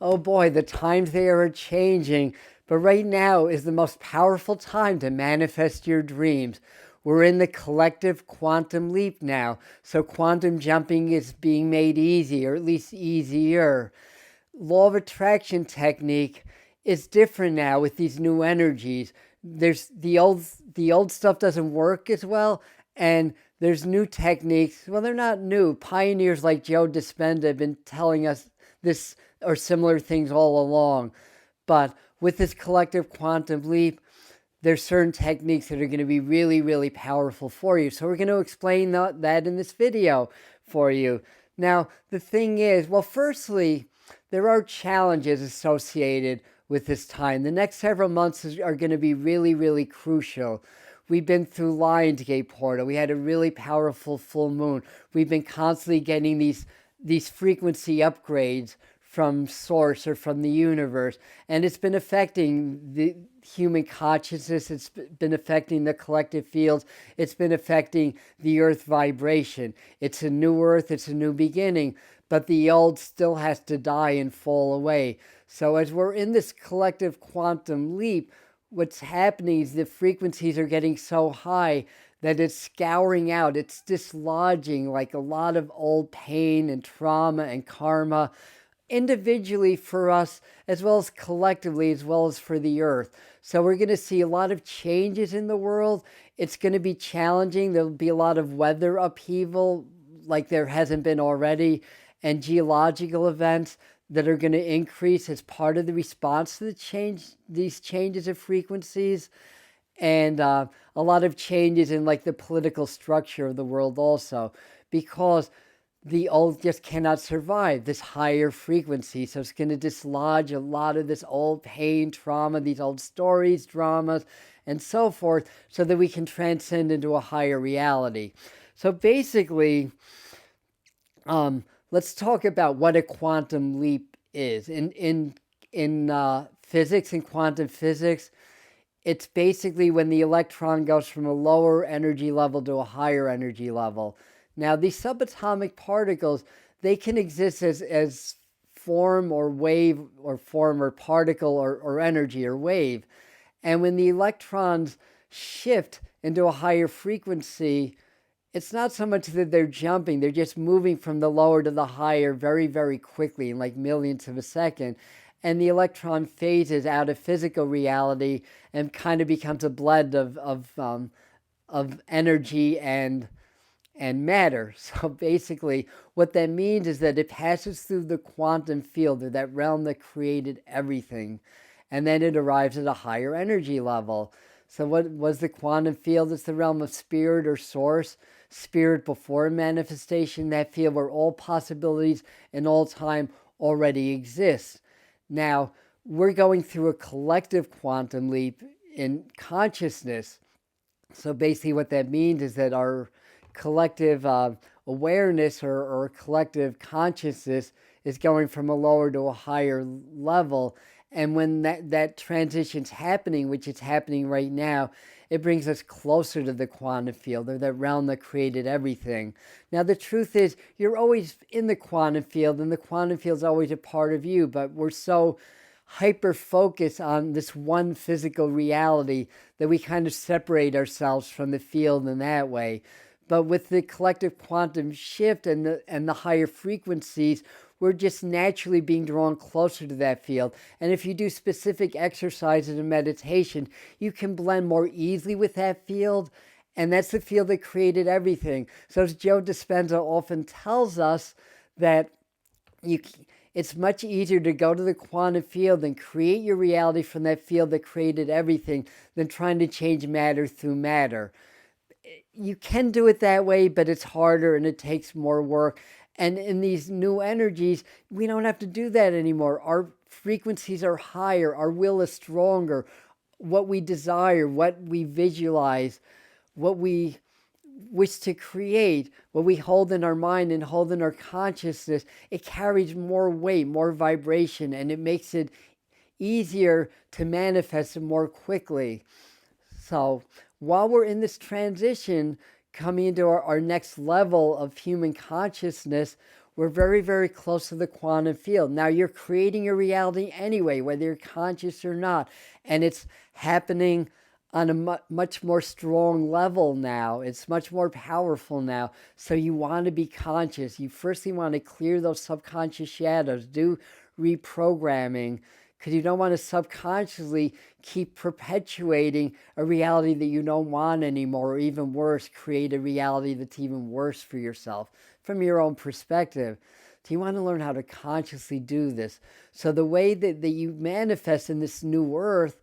Oh boy, the times they are changing, but right now is the most powerful time to manifest your dreams. We're in the collective quantum leap now, so quantum jumping is being made easy, or at least easier. Law of attraction technique is different now with these new energies. There's the old stuff doesn't work as well, and there's new techniques. Well, they're not new. Pioneers like Joe Dispenza have been telling us this or similar things all along. But with this collective quantum leap, there's certain techniques that are going to be really, really powerful for you. So we're going to explain that in this video for you. Now, the thing is, well, firstly, there are challenges associated with this time. The next several months are going to be really, really crucial. We've been through Lionsgate portal. We had a really powerful full moon. We've been constantly getting these frequency upgrades from source or from the universe, and it's been affecting the human consciousness. It's been affecting the collective fields. It's been affecting the earth vibration. It's a new earth. It's a new beginning, but the old still has to die and fall away. So as we're in this collective quantum leap, what's happening is the frequencies are getting so high that it's scouring out, it's dislodging like a lot of old pain and trauma and karma, individually for us, as well as collectively, as well as for the earth. So we're going to see a lot of changes in the world. It's going to be challenging. There'll be a lot of weather upheaval like there hasn't been already, and geological events that are going to increase as part of the response to these changes of frequencies, and a lot of changes in like the political structure of the world also, because the old just cannot survive this higher frequency. So it's going to dislodge a lot of this old pain, trauma, these old stories, dramas, and so forth, so that we can transcend into a higher reality. So basically, let's talk about what a quantum leap is. In physics and quantum physics, it's basically when the electron goes from a lower energy level to a higher energy level. Now, these subatomic particles, they can exist as form or wave, or form or particle, or energy or wave. And when the electrons shift into a higher frequency, it's not so much that they're jumping, they're just moving from the lower to the higher very, very quickly, in like millionths of a second. And the electron phases out of physical reality and kind of becomes a blend of energy and matter. So basically, what that means is that it passes through the quantum field, or that realm that created everything, and then it arrives at a higher energy level. So what was the quantum field? It's the realm of spirit or source, spirit before manifestation, that field where all possibilities and all time already exist. Now, we're going through a collective quantum leap in consciousness. So basically what that means is that our collective awareness or collective consciousness is going from a lower to a higher level. And when that transition's happening, which is happening right now, it brings us closer to the quantum field, or that realm that created everything. Now, the truth is, you're always in the quantum field, and the quantum field's always a part of you, but we're so hyper-focused on this one physical reality that we kind of separate ourselves from the field in that way. But with the collective quantum shift and the higher frequencies, we're just naturally being drawn closer to that field. And if you do specific exercises and meditation, you can blend more easily with that field. And that's the field that created everything. So as Joe Dispenza often tells us, that it's much easier to go to the quantum field and create your reality from that field that created everything than trying to change matter through matter. You can do it that way, but it's harder and it takes more work. And in these new energies, we don't have to do that anymore. Our frequencies are higher. Our will is stronger. What we desire, what we visualize, what we wish to create, what we hold in our mind and hold in our consciousness, it carries more weight, more vibration, and it makes it easier to manifest it more quickly. So while we're in this transition, coming into our next level of human consciousness, we're very, very close to the quantum field. Now you're creating your reality anyway, whether you're conscious or not. And it's happening on a much more strong level now. It's much more powerful now. So you want to be conscious. You firstly want to clear those subconscious shadows, do reprogramming, because you don't want to subconsciously keep perpetuating a reality that you don't want anymore, or even worse, create a reality that's even worse for yourself from your own perspective. So you want to learn how to consciously do this. So the way that you manifest in this new earth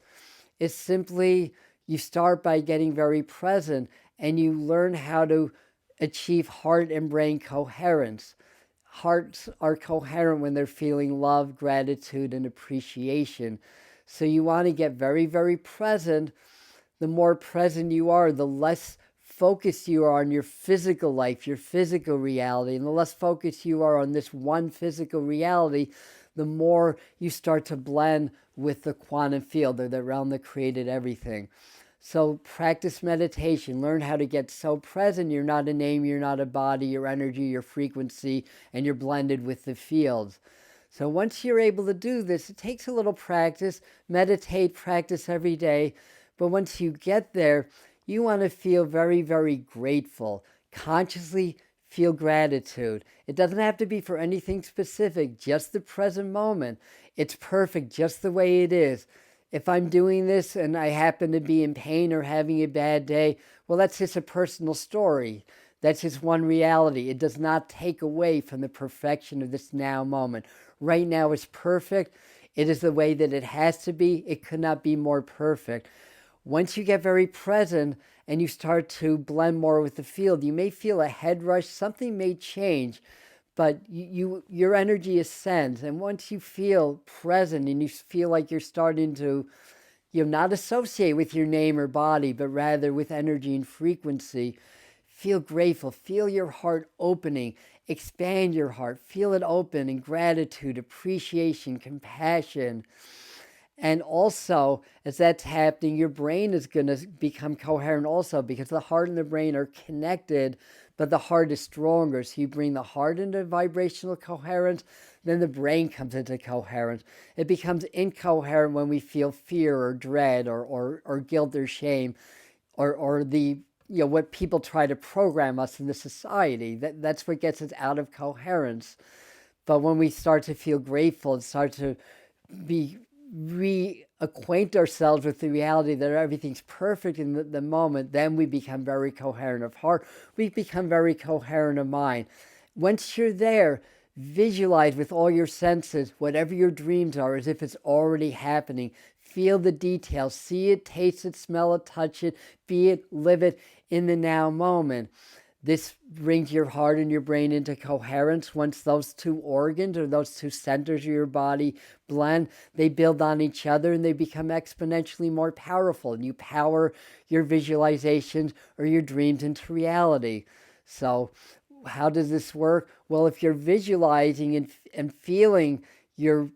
is simply you start by getting very present and you learn how to achieve heart and brain coherence. Hearts are coherent when they're feeling love, gratitude, and appreciation. So you want to get very, very present. The more present you are, the less focused you are on your physical life, your physical reality, and the less focused you are on this one physical reality, the more you start to blend with the quantum field, or the realm that created everything. So practice meditation. Learn how to get so present. You're not a name, you're not a body, your energy, your frequency, and you're blended with the fields. So once you're able to do this, it takes a little practice. Meditate, practice every day. But once you get there, you want to feel very, very grateful. Consciously feel gratitude. It doesn't have to be for anything specific, just the present moment. It's perfect just the way it is. If I'm doing this and I happen to be in pain or having a bad day, well, that's just a personal story. That's just one reality. It does not take away from the perfection of this now moment. Right now is perfect. It is the way that it has to be. It could not be more perfect. Once you get very present and you start to blend more with the field, you may feel a head rush. Something may change, but your energy ascends. And once you feel present and you feel like you're starting to not associate with your name or body, but rather with energy and frequency, feel grateful. Feel your heart opening. Expand your heart. Feel it open in gratitude, appreciation, compassion. And also, as that's happening, your brain is going to become coherent also, because the heart and the brain are connected, but the heart is stronger. So you bring the heart into vibrational coherence, then the brain comes into coherence. It becomes incoherent when we feel fear or dread or guilt or shame, or the what people try to program us in the society. That's what gets us out of coherence. But when we start to feel grateful and start to reacquaint ourselves with the reality that everything's perfect in the moment, then we become very coherent of heart. We become very coherent of mind. Once you're there, visualize with all your senses whatever your dreams are as if it's already happening. Feel the details. See it, taste it, smell it, touch it, be it, live it in the now moment. This brings your heart and your brain into coherence. Once those two organs or those two centers of your body blend, they build on each other and they become exponentially more powerful. And you power your visualizations or your dreams into reality. So how does this work? Well, if you're visualizing and feeling your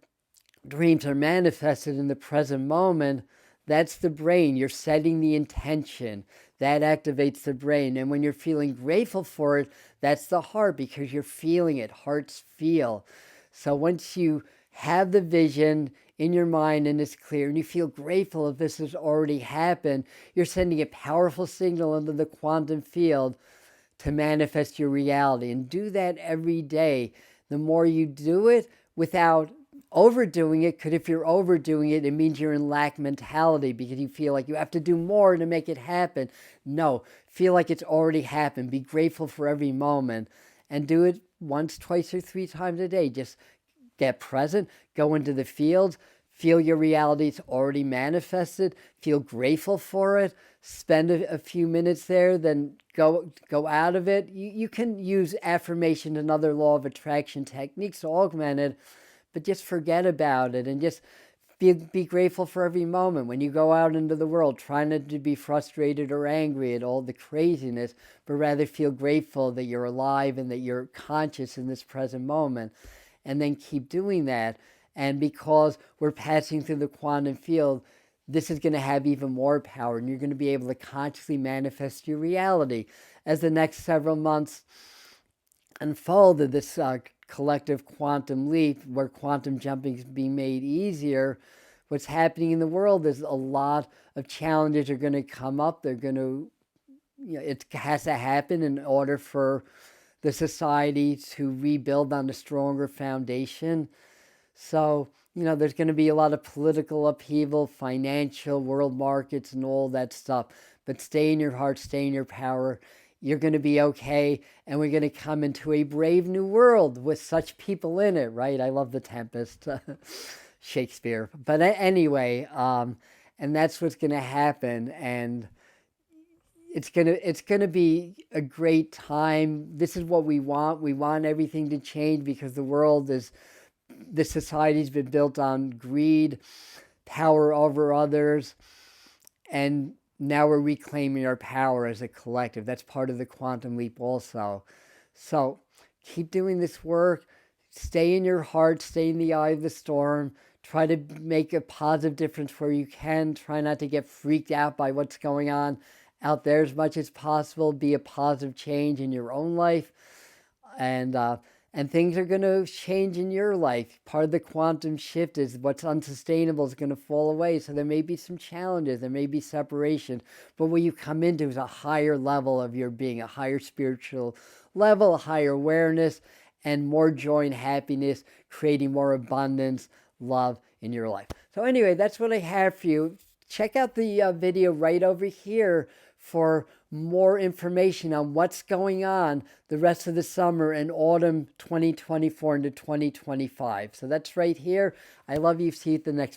dreams are manifested in the present moment, that's the brain. You're setting the intention. That activates the brain. And when you're feeling grateful for it, that's the heart, because you're feeling it. Hearts feel. So once you have the vision in your mind and it's clear, and you feel grateful if this has already happened, you're sending a powerful signal into the quantum field to manifest your reality. And do that every day. The more you do it without overdoing it, because if you're overdoing it, it means you're in lack mentality, because you feel like you have to do more to make it happen. No, feel like it's already happened. Be grateful for every moment and do it once, twice, or 3 times a day. Just get present, go into the field, feel your reality is already manifested, feel grateful for it, spend a few minutes there, then go out of it. You can use affirmation and other law of attraction techniques to augment it, but just forget about it and just be grateful for every moment. When you go out into the world, try not to be frustrated or angry at all the craziness, but rather feel grateful that you're alive and that you're conscious in this present moment. And then keep doing that. And because we're passing through the quantum field, this is going to have even more power, and you're going to be able to consciously manifest your reality. As the next several months unfolded, this collective quantum leap where quantum jumping is being made easier, what's happening in the world is a lot of challenges are going to come up. They're going to, it has to happen in order for the society to rebuild on a stronger foundation. So, there's going to be a lot of political upheaval, financial, world markets, and all that stuff. But stay in your heart, stay in your power. You're going to be okay. And we're going to come into a brave new world with such people in it, right? I love The Tempest, Shakespeare. But anyway, and that's what's going to happen. And it's gonna be a great time. This is what we want. We want everything to change because the society's been built on greed, power over others, and now we're reclaiming our power as a collective. That's part of the quantum leap also. So keep doing this work. Stay in your heart. Stay in the eye of the storm. Try to make a positive difference where you can. Try not to get freaked out by what's going on out there as much as possible. Be a positive change in your own life, and things are going to change in your life. Part of the quantum shift is what's unsustainable is going to fall away. So there may be some challenges, there may be separation, but what you come into is a higher level of your being, a higher spiritual level, a higher awareness, and more joy and happiness, creating more abundance, love in your life. So anyway, that's what I have for you. Check out the video right over here for more information on what's going on the rest of the summer and autumn 2024 into 2025. So that's right here. I love you. See you at the next